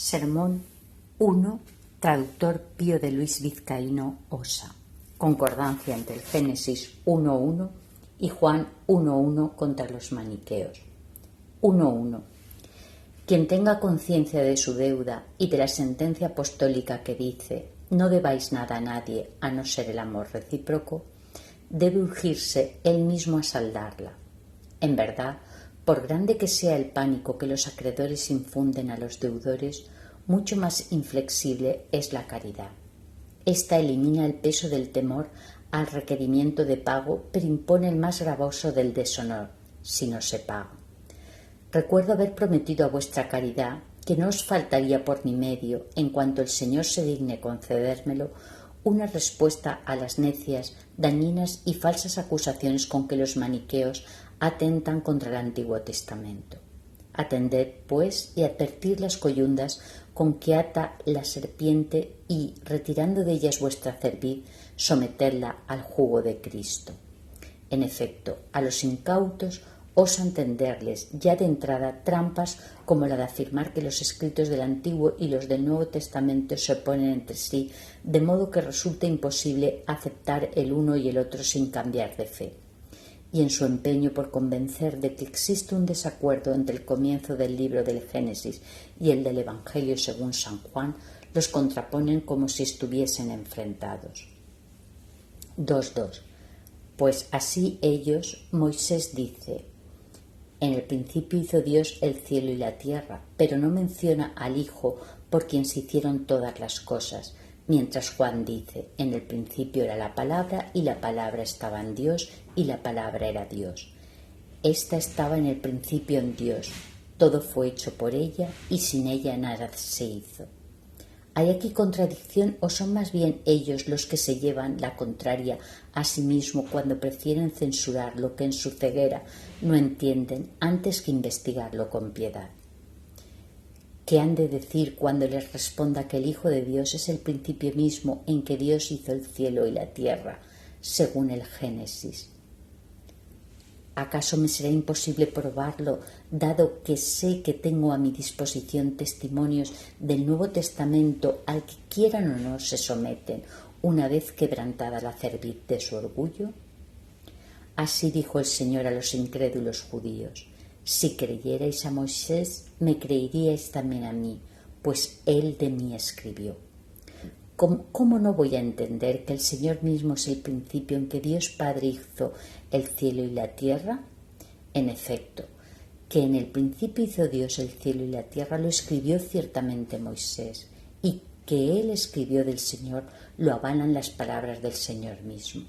Sermón 1, traductor Pío de Luis Vizcaíno Osa. Concordancia entre el Génesis 1.1 y Juan 1.1 contra los maniqueos. 1.1. Quien tenga conciencia de su deuda y de la sentencia apostólica que dice no debáis nada a nadie a no ser el amor recíproco, debe urgirse él mismo a saldarla. En verdad, por grande que sea el pánico que los acreedores infunden a los deudores, mucho más inflexible es la caridad. Esta elimina el peso del temor al requerimiento de pago, pero impone el más gravoso del deshonor, si no se paga. Recuerdo haber prometido a vuestra caridad que no os faltaría por mi medio, en cuanto el Señor se digne concedérmelo, una respuesta a las necias, dañinas y falsas acusaciones con que los maniqueos atentan contra el Antiguo Testamento. Atended, pues, y advertid las coyundas con que ata la serpiente y, retirando de ellas vuestra cerviz, sometedla al jugo de Cristo. En efecto, a los incautos osan tenderles ya de entrada trampas como la de afirmar que los escritos del Antiguo y los del Nuevo Testamento se oponen entre sí, de modo que resulta imposible aceptar el uno y el otro sin cambiar de fe. Y en su empeño por convencer de que existe un desacuerdo entre el comienzo del libro del Génesis y el del Evangelio según San Juan, los contraponen como si estuviesen enfrentados. 2.2. Pues así ellos, Moisés dice: en el principio hizo Dios el cielo y la tierra, pero no menciona al Hijo por quien se hicieron todas las cosas, mientras Juan dice: en el principio era la palabra y la palabra estaba en Dios y la palabra era Dios. Esta estaba en el principio en Dios, todo fue hecho por ella y sin ella nada se hizo. ¿Hay aquí contradicción o son más bien ellos los que se llevan la contraria a sí mismo cuando prefieren censurar lo que en su ceguera no entienden antes que investigarlo con piedad? ¿Qué han de decir cuando les responda que el Hijo de Dios es el principio mismo en que Dios hizo el cielo y la tierra, según el Génesis? ¿Acaso me será imposible probarlo, dado que sé que tengo a mi disposición testimonios del Nuevo Testamento al que quieran o no se someten, una vez quebrantada la cerviz de su orgullo? Así dijo el Señor a los incrédulos judíos: si creyerais a Moisés, me creeríais también a mí, pues él de mí escribió. ¿Cómo no voy a entender que el Señor mismo es el principio en que Dios Padre hizo el cielo y la tierra? En efecto, que en el principio hizo Dios el cielo y la tierra lo escribió ciertamente Moisés, y que él escribió del Señor lo avalan las palabras del Señor mismo.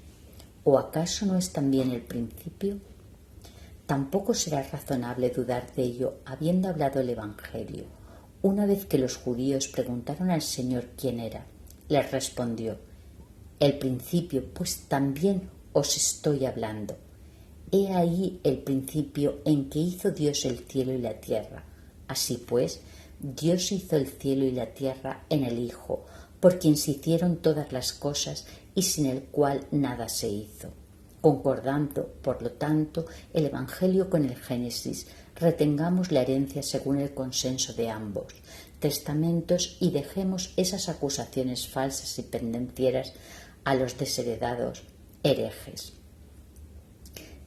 ¿O acaso no es también el principio? Tampoco será razonable dudar de ello habiendo hablado el Evangelio. Una vez que los judíos preguntaron al Señor quién era, les respondió: el principio, pues también os estoy hablando. He ahí el principio en que hizo Dios el cielo y la tierra. Así pues, Dios hizo el cielo y la tierra en el Hijo, por quien se hicieron todas las cosas y sin el cual nada se hizo. Concordando, por lo tanto, el Evangelio con el Génesis, retengamos la herencia según el consenso de ambos testamentos y dejemos esas acusaciones falsas y pendencieras a los desheredados herejes.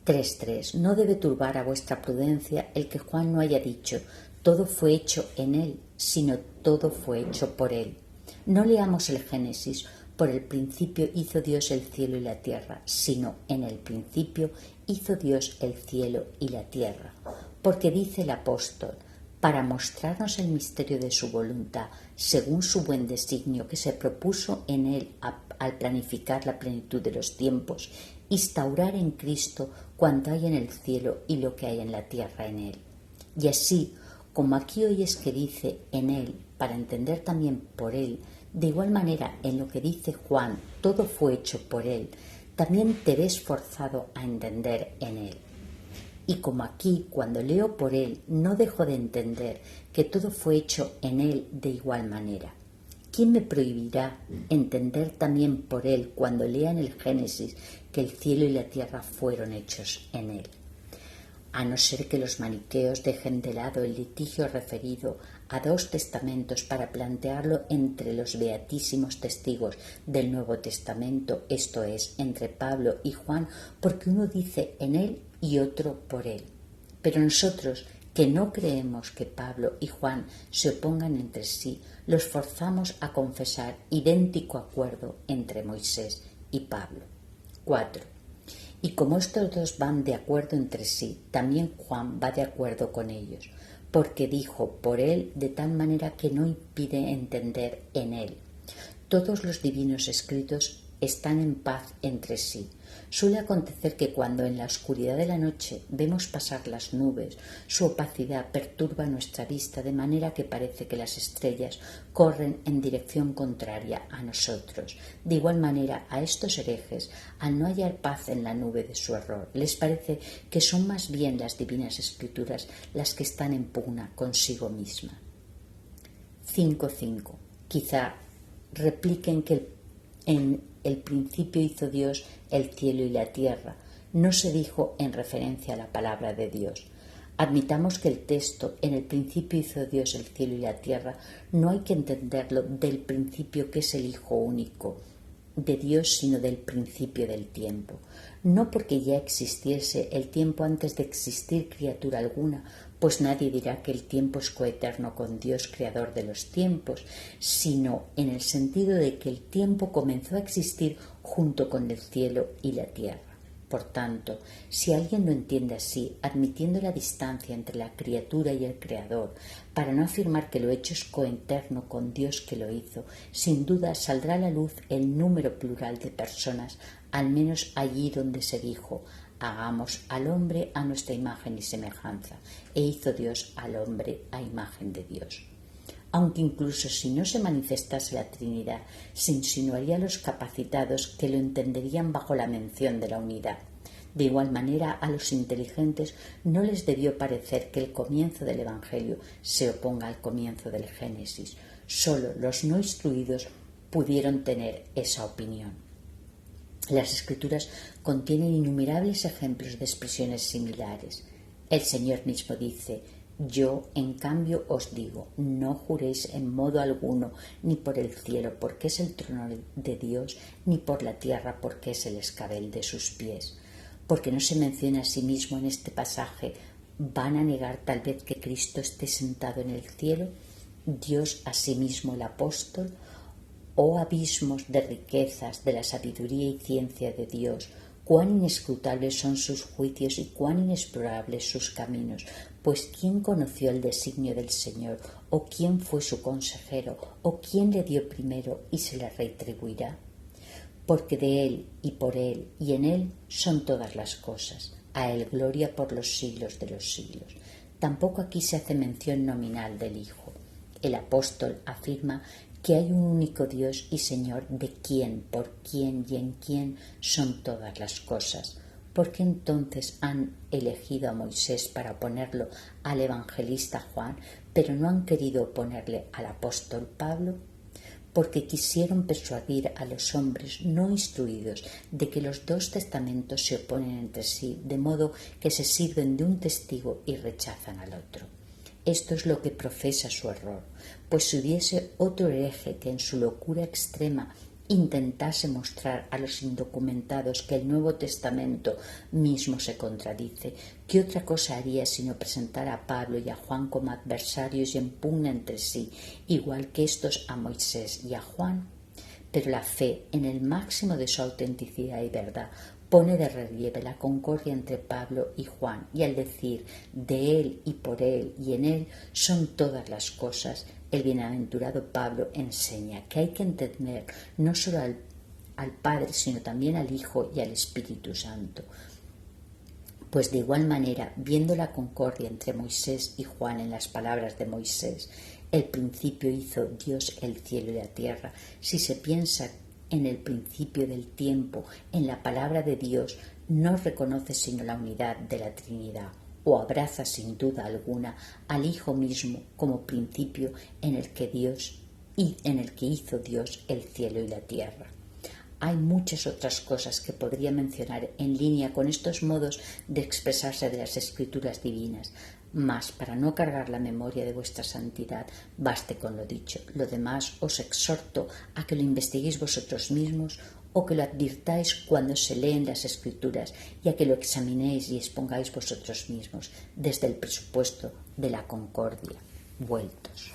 3.3. No debe turbar a vuestra prudencia el que Juan no haya dicho todo fue hecho en él, sino todo fue hecho por él. No leamos el Génesis: por el principio hizo Dios el cielo y la tierra, sino en el principio hizo Dios el cielo y la tierra. Porque dice el apóstol: para mostrarnos el misterio de su voluntad, según su buen designio que se propuso en él al planificar la plenitud de los tiempos, instaurar en Cristo cuanto hay en el cielo y lo que hay en la tierra en él. Y así, como aquí oyes que dice en él, para entender también por él, de igual manera en lo que dice Juan, todo fue hecho por él, también te ves forzado a entender en él. Y como aquí, cuando leo por él, no dejo de entender que todo fue hecho en él de igual manera. ¿Quién me prohibirá entender también por él cuando lea en el Génesis que el cielo y la tierra fueron hechos en él? A no ser que los maniqueos dejen de lado el litigio referido a dos testamentos para plantearlo entre los beatísimos testigos del Nuevo Testamento, esto es, entre Pablo y Juan, porque uno dice en él y otro por él. Pero nosotros, que no creemos que Pablo y Juan se opongan entre sí, los forzamos a confesar idéntico acuerdo entre Moisés y Pablo. 4. Y como estos dos van de acuerdo entre sí, también Juan va de acuerdo con ellos, porque dijo por él de tal manera que no impide entender en él. Todos los divinos escritos están en paz entre sí. Suele acontecer que cuando en la oscuridad de la noche vemos pasar las nubes, su opacidad perturba nuestra vista de manera que parece que las estrellas corren en dirección contraria a nosotros. De igual manera, a estos herejes, al no hallar paz en la nube de su error, les parece que son más bien las divinas escrituras las que están en pugna consigo misma. 5.5. Quizá repliquen que en el principio hizo Dios el cielo y la tierra. No se dijo en referencia a la palabra de Dios. Admitamos que el texto en el principio hizo Dios el cielo y la tierra no hay que entenderlo del principio que es el Hijo único de Dios, sino del principio del tiempo. No porque ya existiese el tiempo antes de existir criatura alguna, pues nadie dirá que el tiempo es coeterno con Dios, creador de los tiempos, sino en el sentido de que el tiempo comenzó a existir junto con el cielo y la tierra. Por tanto, si alguien lo entiende así, admitiendo la distancia entre la criatura y el Creador, para no afirmar que lo hecho es coeterno con Dios que lo hizo, sin duda saldrá a la luz el número plural de personas, al menos allí donde se dijo: hagamos al hombre a nuestra imagen y semejanza, e hizo Dios al hombre a imagen de Dios. Aunque incluso si no se manifestase la Trinidad, se insinuaría a los capacitados que lo entenderían bajo la mención de la unidad. De igual manera, a los inteligentes no les debió parecer que el comienzo del Evangelio se oponga al comienzo del Génesis. Solo los no instruidos pudieron tener esa opinión. Las Escrituras contienen innumerables ejemplos de expresiones similares. El Señor mismo dice: yo, en cambio, os digo, no juréis en modo alguno, ni por el cielo, porque es el trono de Dios, ni por la tierra, porque es el escabel de sus pies. Porque no se menciona a sí mismo en este pasaje: ¿van a negar tal vez que Cristo esté sentado en el cielo? Dios a sí mismo el apóstol. Oh abismos de riquezas, de la sabiduría y ciencia de Dios, cuán inescrutables son sus juicios y cuán inexplorables sus caminos. Pues ¿quién conoció el designio del Señor? ¿O quién fue su consejero? ¿O quién le dio primero y se le retribuirá? Porque de Él y por Él y en Él son todas las cosas. A Él gloria por los siglos de los siglos. Tampoco aquí se hace mención nominal del Hijo. El apóstol afirma que hay un único Dios y Señor de quien, por quién y en quién son todas las cosas. ¿Por qué entonces han elegido a Moisés para ponerlo al evangelista Juan, pero no han querido ponerle al apóstol Pablo? Porque quisieron persuadir a los hombres no instruidos de que los dos testamentos se oponen entre sí, de modo que se sirven de un testigo y rechazan al otro. Esto es lo que profesa su error, pues si hubiese otro hereje que en su locura extrema intentase mostrar a los indocumentados que el Nuevo Testamento mismo se contradice, ¿qué otra cosa haría sino presentar a Pablo y a Juan como adversarios y en pugna entre sí, igual que estos a Moisés y a Juan? Pero la fe, en el máximo de su autenticidad y verdad, pone de relieve la concordia entre Pablo y Juan, y al decir de él y por él y en él son todas las cosas, el bienaventurado Pablo enseña que hay que entender no solo al Padre, sino también al Hijo y al Espíritu Santo. Pues de igual manera, viendo la concordia entre Moisés y Juan en las palabras de Moisés, el principio hizo Dios el cielo y la tierra, si se piensa en el principio del tiempo, en la palabra de Dios, no reconoce sino la unidad de la Trinidad, o abraza sin duda alguna al Hijo mismo como principio en el que hizo Dios el cielo y la tierra. Hay muchas otras cosas que podría mencionar en línea con estos modos de expresarse de las Escrituras divinas, Mas, para no cargar la memoria de vuestra santidad, baste con lo dicho. Lo demás os exhorto a que lo investiguéis vosotros mismos o que lo advirtáis cuando se leen las Escrituras y a que lo examinéis y expongáis vosotros mismos desde el presupuesto de la concordia. Vueltos.